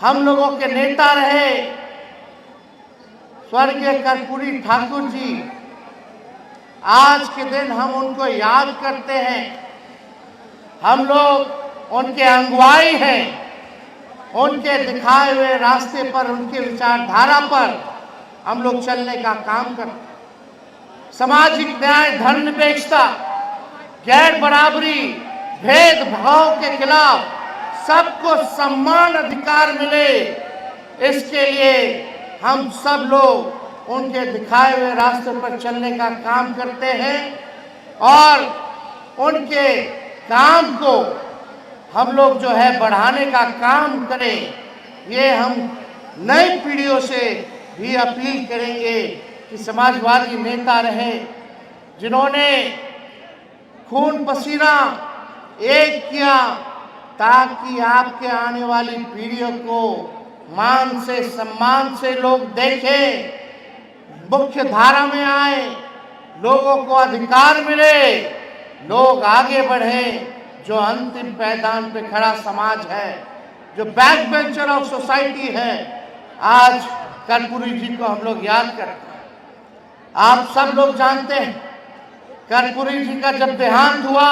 हम लोगों के नेता रहे स्वर्गीय कर्पूरी ठाकुर जी। आज के दिन हम उनको याद करते हैं। हम लोग उनके अगुवाई हैं, उनके दिखाए हुए रास्ते पर, उनके विचारधारा पर हम लोग चलने का काम करते हैं। सामाजिक न्याय, धर्मनिरपेक्षता, गैर बराबरी, भेदभाव के खिलाफ सबको समान अधिकार मिले, इसके लिए हम सब लोग उनके दिखाए हुए रास्ते पर चलने का काम करते हैं और उनके काम को हम लोग जो है बढ़ाने का काम करें। ये हम नई पीढ़ियों से भी अपील करेंगे कि समाजवादी नेता रहे जिन्होंने खून पसीना एक किया ताकि आपके आने वाली पीढ़ियों को मान से, सम्मान से लोग देखें, मुख्य धारा में आए, लोगों को अधिकार मिले, लोग आगे बढ़ें। जो अंतिम पायदान पे खड़ा समाज है, जो बैक बेंचर ऑफ सोसाइटी है, आज कर्पूरी जी को हम लोग याद करते हैं। आप सब लोग जानते हैं कर्पूरी जी का जब देहांत हुआ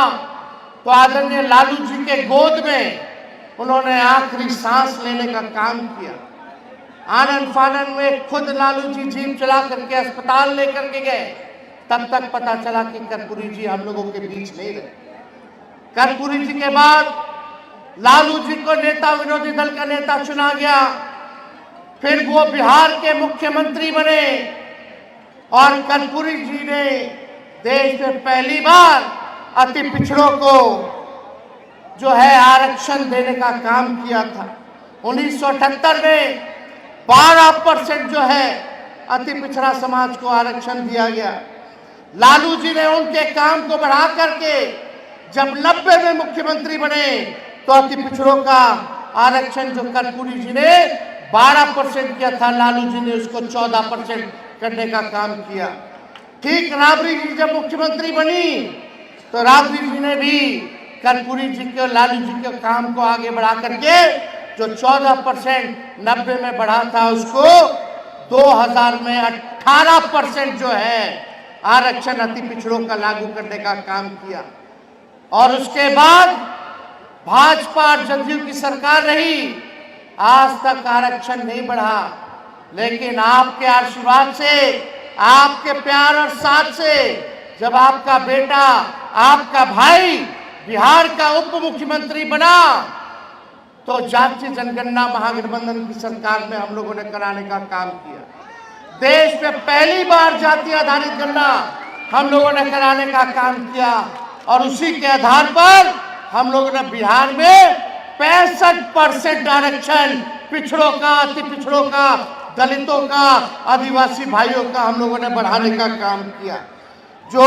तो आदरणीय लालू जी के गोद में उन्होंने आखिरी सांस लेने का काम किया। आनंद फानन में खुद लालू जी जीप चला करके अस्पताल लेकर के गए, तब तक पता चला कि कर्पूरी जी हम लोगों के बीच नहीं रहे। कर्पूरी जी के बाद लालू जी को नेता विरोधी दल का नेता चुना गया, फिर वो बिहार के मुख्यमंत्री बने और कर्पूरी जी ने देश में पहली बार अति पिछड़ों को जो है आरक्षण देने का काम किया था। 1978 में 12% जो है अति पिछड़ा समाज को आरक्षण दिया गया। लालू जी ने उनके काम को बढ़ा करके जब 90 में मुख्यमंत्री बने तो अति पिछड़ों का आरक्षण जो कर्पूरी जी ने 12% किया था, लालू जी ने उसको 14% करने का काम किया। ठीक राबड़ी जी जब मुख्यमंत्री बनी तो राबड़ी जी ने भी कर्पूरी जी के, लालू जी के काम को आगे बढ़ा करके जो 14% 90 में बढ़ा था उसको 2000 में 18% जो है आरक्षण अति पिछड़ों का लागू करने का काम किया। और उसके बाद भाजपा और जदयू की सरकार रही, आज तक आरक्षण नहीं बढ़ा। लेकिन आपके आशीर्वाद से, आपके प्यार और साथ से जब आपका बेटा, आपका भाई बिहार का उप मुख्यमंत्री बना तो जातीय जनगणना महागठबंधन की सरकार में हम लोगों ने कराने का काम किया। देश में पहली बार जाति आधारित गणना हम लोगों ने कराने का काम किया और उसी के आधार पर हम लोगों ने बिहार में 65% आरक्षण पिछड़ों का, अति पिछड़ों का, दलितों का, आदिवासी भाइयों का हम लोगों ने बढ़ाने का काम किया। जो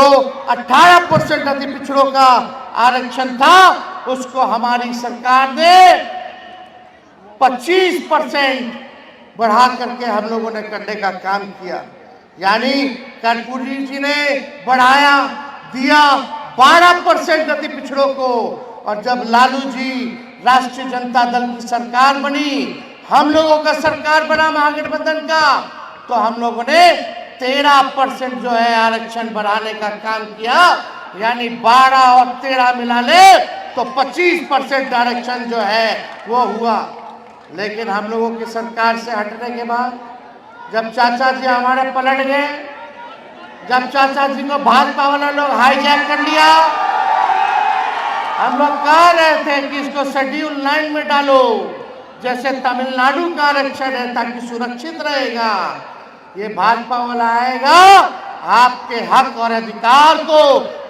18% अति पिछड़ों का आरक्षण था उसको हमारी सरकार ने 25% बढ़ा करके हम लोगों ने करने का काम किया। यानी कर्पूरी जी ने बढ़ाया, दिया 12% अति पिछड़ों को। और जब लालू जी राष्ट्रीय जनता दल की सरकार बनी, हम लोगों का सरकार बना महागठबंधन का, तो हम लोगों ने 13% जो है आरक्षण बढ़ाने का काम किया। यानी 12 और 13 मिला ले तो 25% आरक्षण जो है वो हुआ। लेकिन हम लोगों की सरकार से हटने के बाद जब चाचा जी हमारे पलट गए, जब चाचा जी को भाजपा वाला लोग हाईजैक कर लिया, हम लोग कह रहे थे कि इसको शेड्यूल 9 में डालो, जैसे तमिलनाडु का आरक्षण है, ताकि सुरक्षित रहेगा। ये भाजपा वाला आएगा, आपके हक और अधिकार को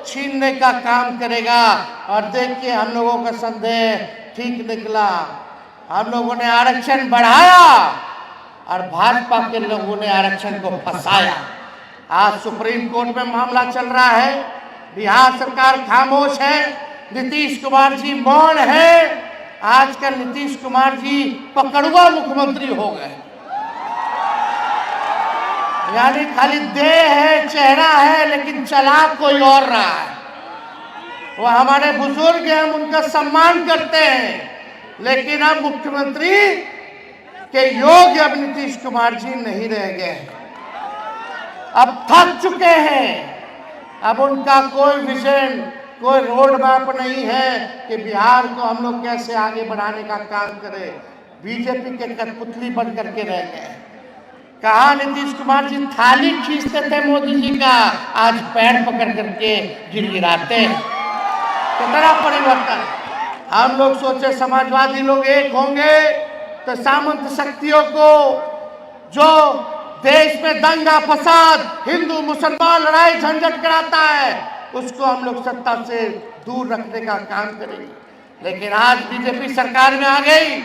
छीनने का काम करेगा। और देखिए हम लोगों का संदेह ठीक निकला, हम लोगों ने आरक्षण बढ़ाया और भाजपा के लोगों ने आरक्षण को फंसाया। आज सुप्रीम कोर्ट में मामला चल रहा है, बिहार सरकार खामोश है, नीतीश कुमार जी मौन है। आजकल नीतीश कुमार जी पकड़ुआ मुख्यमंत्री हो गए, यानी खाली देह है, चेहरा है, लेकिन चला कोई और रहा है। वो हमारे बुजुर्ग हैं, हम उनका सम्मान करते हैं, लेकिन अब मुख्यमंत्री कि योगी अब नीतीश कुमार जी नहीं रह गए हैं, अब थक चुके हैं। अब उनका कोई विजन, कोई रोड मैप नहीं है कि बिहार को हम लोग कैसे आगे बढ़ाने का काम करें। बीजेपी के कठपुतली बन करके रह गए। कहा नीतीश कुमार जी थाली खींचते थे मोदी जी का, आज पैर पकड़ करके गिड़गिड़ाते हैं। कितना परिवर्तन। हम लोग सोचे समाजवादी लोग एक होंगे तो सामंत शक्तियों को, जो देश में दंगा फसाद, हिंदू मुसलमान लड़ाई झंझट कराता है, उसको हम लोग सत्ता से दूर रखने का काम करेंगे। लेकिन आज बीजेपी सरकार में आ गई।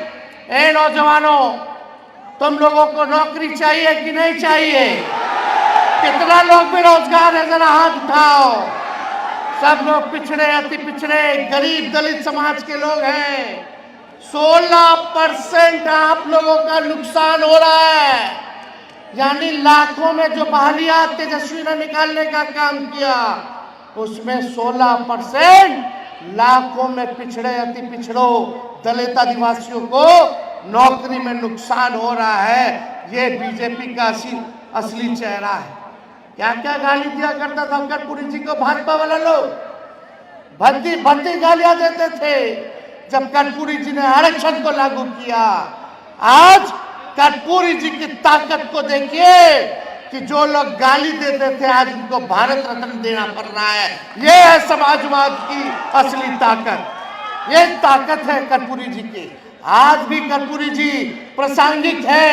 ए नौजवानों, तुम लोगों को नौकरी चाहिए कि नहीं चाहिए? कितना लोग बेरोजगार है, जरा हाथ उठाओ। सब लोग पिछड़े, अति पिछड़े, गरीब दलित समाज के लोग हैं। 16% आप लोगों का नुकसान हो रहा है। यानी लाखों में जो बहालियां तेजस्वी ने निकालने का काम किया, उसमें 16% लाखों में पिछड़े, अति पिछड़ों, दलित आदिवासियों को नौकरी में नुकसान हो रहा है। ये बीजेपी का असली चेहरा है। क्या क्या गाली दिया करता था कर्पूरी जी को भाजपा वाला लोग, भद्दी भद्दी गालियां देते थे जब कर्पूरी जी ने आरक्षण को लागू किया। आज कर्पूरी जी की ताकत को देखिए कि जो लोग गाली देते थे आज उनको भारत रत्न देना पड़ रहा है। ये है समाजवाद की असली ताकत। ये ताकत है कर्पूरी जी की। आज भी कर्पूरी जी प्रासंगिक है।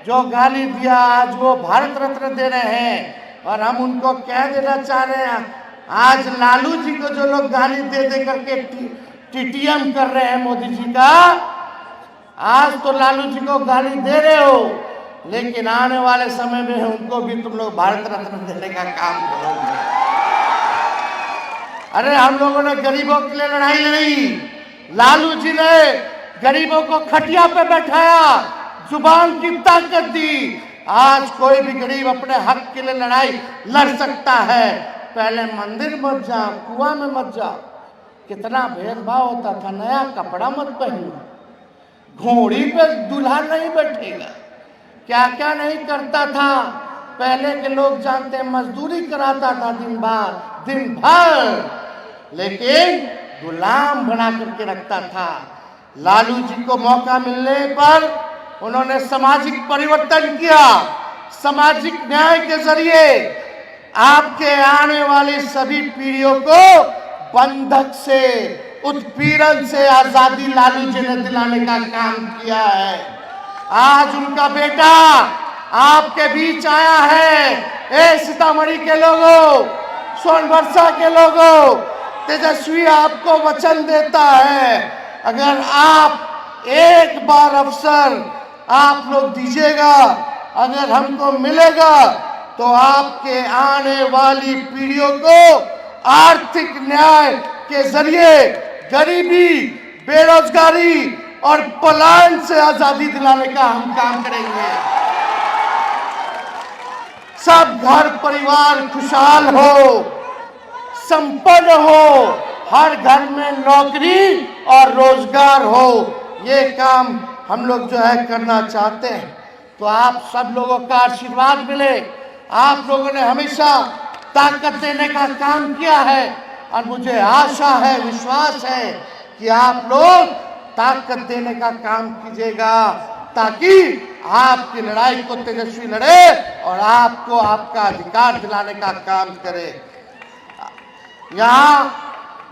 जो गाली दिया आज वो भारत रत्न दे रहे हैं। और हम उनको कह देना चाह रहे हैं, आज लालू जी को जो लोग गाली दे दे करके टीटीएम कर रहे हैं मोदी जी का, आज तो लालू जी को गाली दे रहे हो, लेकिन आने वाले समय में उनको भी तुम लोग भारत रत्न देने का काम करोगे। अरे हम लोगों ने गरीबों के लिए लड़ाई लड़ी। लालू जी ने गरीबों को खटिया पे बैठाया, जुबान की ताकत दी। आज कोई भी गरीब अपने हक के लिए लड़ाई लड़ सकता है। पहले मंदिर मत जाओ, कुआं में मत जाओ। कितना भेदभाव होता था। नया कपड़ा मत पहनो, घोड़ी पे दूल्हा नहीं बैठेगा, क्या क्या नहीं करता था। पहले के लोग जानते, मजदूरी कराता था दिन भर, लेकिन गुलाम बना करके रखता था। लालू जी को मौका मिलने पर उन्होंने सामाजिक परिवर्तन किया। सामाजिक न्याय के जरिए आपके आने वाली सभी पीढ़ियों को बंधक से, उत्पीड़न से आजादी लालू जी ने दिलाने का काम किया है। आज उनका बेटा आपके बीच आया है। ए सीतामढ़ी के लोगों, सोनभद्र के लोगों, तेजस्वी आपको वचन देता है, अगर आप एक बार अवसर आप लोग दीजिएगा, अगर हमको मिलेगा, तो आपके आने वाली पीढ़ियों को आर्थिक न्याय के जरिए गरीबी, बेरोजगारी और पलायन से आजादी दिलाने का हम काम करेंगे। सब घर परिवार खुशहाल हो, संपन्न हो, हर घर में नौकरी और रोजगार हो। ये काम हम लोग जो है करना चाहते हैं। तो आप सब लोगों का आशीर्वाद मिले। आप लोगों ने हमेशा ताकत देने का काम किया है और मुझे आशा है, विश्वास है कि आप लोग ताकत देने का काम कीजिएगा, ताकि आपकी लड़ाई को तेजस्वी लड़े और आपको आपका अधिकार दिलाने का काम करे। यहाँ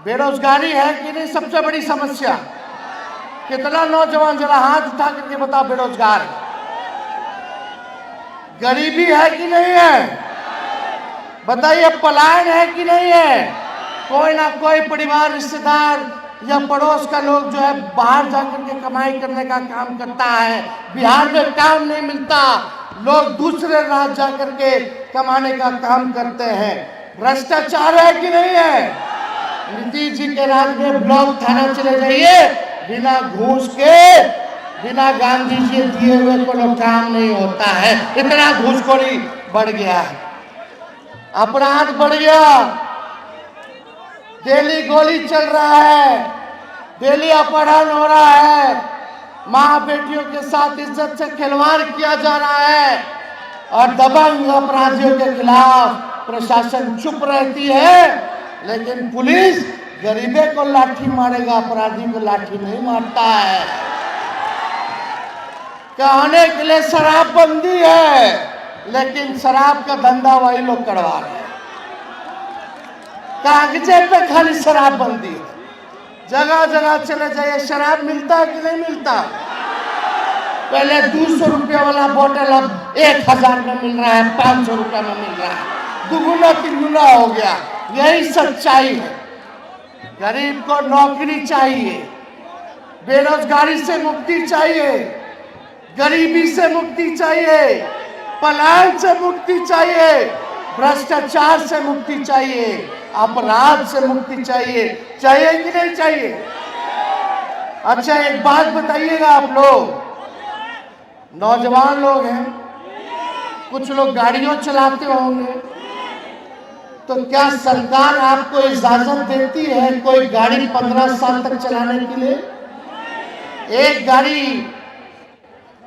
बेरोजगारी है कि नहीं सबसे बड़ी समस्या? कितना नौजवान जरा हाथ उठा करके बताओ बेरोजगार है? गरीबी है कि नहीं है? बताइए, पलायन है कि नहीं है? कोई ना कोई परिवार, रिश्तेदार या पड़ोस का लोग जो है बाहर जाकर के कमाई करने का काम करता है। बिहार में काम नहीं मिलता, लोग दूसरे राज्य जाकर के कमाने का काम करते हैं। भ्रष्टाचार है कि नहीं है? नीतीश जी के राज में ब्लॉक थाना चले जाइए, बिना घूस के, बिना गांधी जी दिए हुए कोई काम नहीं होता है। इतना घूसखोरी बढ़ गया है, अपराध बढ़ गया, डेली गोली चल रहा है, डेली अपहरण हो रहा है, माँ बेटियों के साथ इज्जत से खिलवाड़ किया जा रहा है और दबंग अपराधियों के खिलाफ प्रशासन चुप रहती है, लेकिन पुलिस गरीबे को लाठी मारेगा, अपराधी को लाठी नहीं मारता है। कहने के लिए शराबबंदी है, लेकिन शराब का धंधा वही लोग करवा रहे हैं। कागजे पे खाली शराबबंदी है, जगह जगह चले जाइए शराब मिलता है कि नहीं मिलता। पहले 200 रुपये वाला बोतल अब 1000 में मिल रहा है, 500 रुपये में मिल रहा है, दुगुना तिगुना हो गया। यही सच्चाई है। गरीब को नौकरी चाहिए, बेरोजगारी से मुक्ति चाहिए, गरीबी से मुक्ति चाहिए, पलायन से मुक्ति चाहिए, भ्रष्टाचार से मुक्ति चाहिए, अपराध से मुक्ति चाहिए। चाहिए कि नहीं चाहिए? अच्छा, एक बात बताइएगा, आप लोग नौजवान लोग हैं, कुछ लोग गाड़ियों चलाते होंगे, तो क्या सरकार आपको इजाजत देती है कोई गाड़ी 15 साल तक चलाने के लिए? एक गाड़ी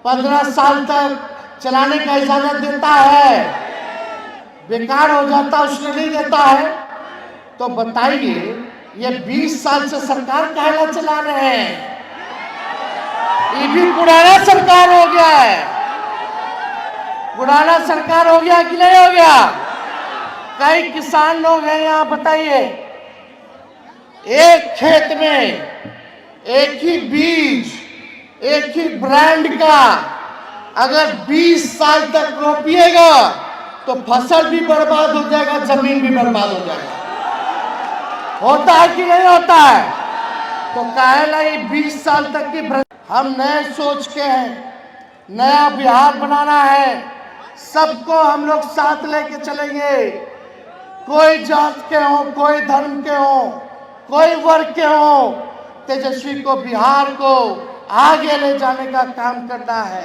15 साल तक चलाने का इजाजत देता है, बेकार हो जाता उसने नहीं देता है। तो बताइए, ये 20 साल से सरकार काहे चला रहे हैं? ये भी पुराना सरकार हो गया है। पुराना सरकार हो गया कि नहीं हो गया? कई किसान लोग हैं यहाँ, बताइए, एक खेत में एक ही बीज, एक ही ब्रांड का अगर 20 साल तक रोपिएगा तो फसल भी बर्बाद हो जाएगा, जमीन भी बर्बाद हो जाएगा। होता है कि नहीं होता है? तो काहेला ये 20 साल तक की हम नए सोच के हैं, नया बिहार बनाना है, सबको हम लोग साथ लेके चलेंगे। कोई जात के हो, कोई धर्म के हो, कोई वर्ग के हो, तेजस्वी को बिहार को आगे ले जाने का काम करना है।